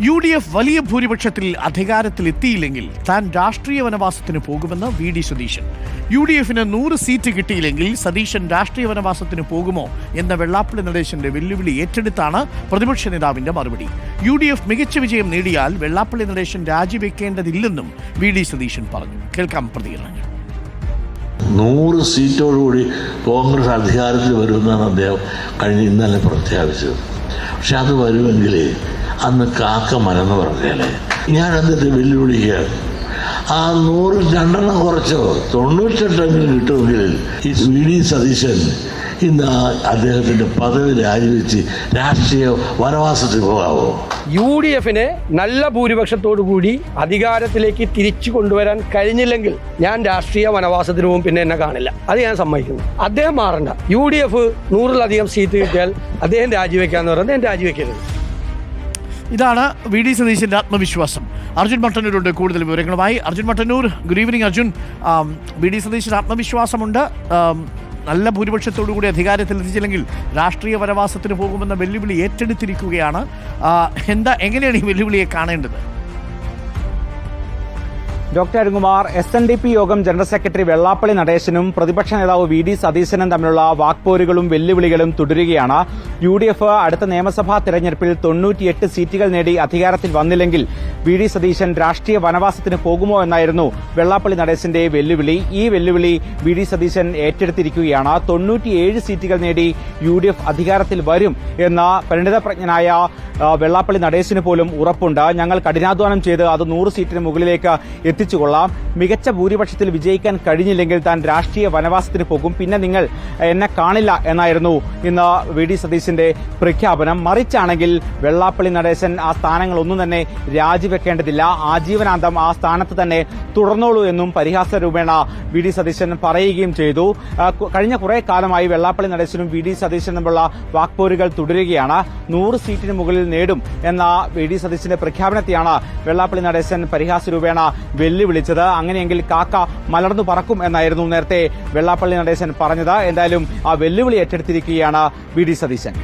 UDF വലിയ ഭൂരിപക്ഷത്തിൽ അധികാരത്തിലെത്തിയില്ലെങ്കിൽ താൻ രാഷ്ട്രീയ വനവാസത്തിന് പോകുമെന്ന് വി ഡി സതീശൻ. UDFന് 100 സീറ്റ് കിട്ടിയില്ലെങ്കിൽ സതീശൻ രാഷ്ട്രീയ വനവാസത്തിന് പോകുമോ എന്ന വെള്ളാപ്പള്ളി നടേശന്റെ വെല്ലുവിളി ഏറ്റെടുത്താണ് പ്രതിപക്ഷ നേതാവിന്റെ മറുപടി. UDF മികച്ച വിജയം നേടിയാൽ വെള്ളാപ്പള്ളി നടേശൻ രാജിവെക്കേണ്ടതില്ലെന്നും വി ഡി സതീശൻ പറഞ്ഞു. കേൾക്കാം പ്രതികരണങ്ങൾ. 100 സീറ്റോടുകൂടി കോൺഗ്രസ് അധികാരത്തിൽ വരുമെന്നാണ് അദ്ദേഹം ഇന്നലെ പ്രഖ്യാപിച്ചത്. പക്ഷെ അത് വരുമെങ്കിൽ അന്ന് കാക്ക മലന്ന് പറഞ്ഞാലേ ഞാൻ അദ്ദേഹത്തെ വെല്ലുവിളിക്കുകയാണ്. ആ 100 2 കുറച്ചോ 98 കിട്ടുമെങ്കിൽ ഈ വി ഡി സതീശൻ ഇന്ന് അദ്ദേഹത്തിന്റെ പദവി രാജിവെച്ച് രാഷ്ട്രീയ വനവാസത്തിൽ പോകാവോ? UDFനെ നല്ല ഭൂരിപക്ഷത്തോടു കൂടി അധികാരത്തിലേക്ക് തിരിച്ചു കൊണ്ടുവരാൻ കഴിഞ്ഞില്ലെങ്കിൽ ഞാൻ രാഷ്ട്രീയ വനവാസത്തിന് പോകും, പിന്നെ എന്നെ കാണില്ല. അത് ഞാൻ സമ്മതിക്കുന്നു. അദ്ദേഹം മാറണ്ട. UDF 100-ലധികം സീറ്റ് കിട്ടിയാൽ അദ്ദേഹം രാജിവെക്കാന്ന് പറഞ്ഞാൽ അദ്ദേഹം രാജിവെക്കരുത്. ഇതാണ് വി ഡി സതീശന്റെ ആത്മവിശ്വാസം. അർജുൻ മട്ടന്നൂരുണ്ട് കൂടുതൽ വിവരങ്ങളുമായി. Arjun Mattannur, good evening Arjun. V D സതീശന് ആത്മവിശ്വാസമുണ്ട്. നല്ല ഭൂരിപക്ഷത്തോടു കൂടി അധികാരത്തിലെത്തിച്ചില്ലെങ്കിൽ രാഷ്ട്രീയ വനവാസത്തിന് പോകുമെന്ന വെല്ലുവിളി ഏറ്റെടുത്തിരിക്കുകയാണ്. എങ്ങനെയാണ് ഈ വെല്ലുവിളിയെ കാണേണ്ടത്? ഡോക്ടർ അരുൺകുമാർ, SNDP യോഗം ജനറൽ സെക്രട്ടറി വെള്ളാപ്പള്ളി നടേശനും പ്രതിപക്ഷ നേതാവ് വി ഡി സതീശനും തമ്മിലുള്ള വാക്പോരുകളും വെല്ലുവിളികളും തുടരുകയാണ്. UDF അടുത്ത നിയമസഭാ തെരഞ്ഞെടുപ്പിൽ 98 സീറ്റുകൾ നേടി അധികാരത്തിൽ വന്നില്ലെങ്കിൽ വി ഡി സതീശൻ രാഷ്ട്രീയ വനവാസത്തിന് പോകുമോ എന്നായിരുന്നു വെള്ളാപ്പള്ളി നടേശന്റെ വെല്ലുവിളി. ഈ വെല്ലുവിളി വി ഡി സതീശൻ ഏറ്റെടുത്തിരിക്കുകയാണ്. 97 സീറ്റുകൾ നേടി UDF അധികാരത്തിൽ വരും എന്ന പരിണിതപ്രജ്ഞനായ വെള്ളാപ്പള്ളി നടേശന് പോലും ഉറപ്പുണ്ട്. ഞങ്ങൾ കഠിനാധ്വാനം ചെയ്ത് അത് 100 സീറ്റിന് മുകളിലേക്ക് എത്തിച്ചുകൊള്ളാം. മികച്ച ഭൂരിപക്ഷത്തിൽ വിജയിക്കാൻ കഴിഞ്ഞില്ലെങ്കിൽ താൻ രാഷ്ട്രീയ വനവാസത്തിന് പോകും, പിന്നെ നിങ്ങൾ എന്നെ കാണില്ല എന്നായിരുന്നു ഇന്ന് വി ഡി സതീശന്റെ പ്രഖ്യാപനം. മറിച്ചാണെങ്കിൽ വെള്ളാപ്പള്ളി നടേശൻ ആ സ്ഥാനങ്ങളൊന്നും തന്നെ രാജിവെക്കേണ്ടതില്ല, ആജീവനാന്തം ആ സ്ഥാനത്ത് തന്നെ തുടർന്നോളൂ എന്നും പരിഹാസ രൂപേണ വി ഡി സതീശൻ പറയുകയും ചെയ്തു. കഴിഞ്ഞ കുറെ കാലമായി വെള്ളാപ്പള്ളി നടേശനും വി ഡി സതീശനും തമ്മിലുള്ള വാക്പോരുകൾ തുടരുകയാണ്. 100 സീറ്റിന് മുകളിൽ നേടും എന്ന വി ഡി സതീശന്റെ പ്രഖ്യാപനത്തെയാണ് വെള്ളാപ്പള്ളി നടേശൻ പരിഹാസ രൂപേണ വെല്ലുവിളിച്ചത്. അങ്ങനെയെങ്കിൽ കാക്ക മലർന്നു പറക്കും എന്നായിരുന്നു നേരത്തെ വെള്ളാപ്പള്ളി നടേശൻ പറഞ്ഞത്. എന്തായാലും ആ വെല്ലുവിളി ഏറ്റെടുത്തിരിക്കുകയാണ് വി ഡി സതീശൻ.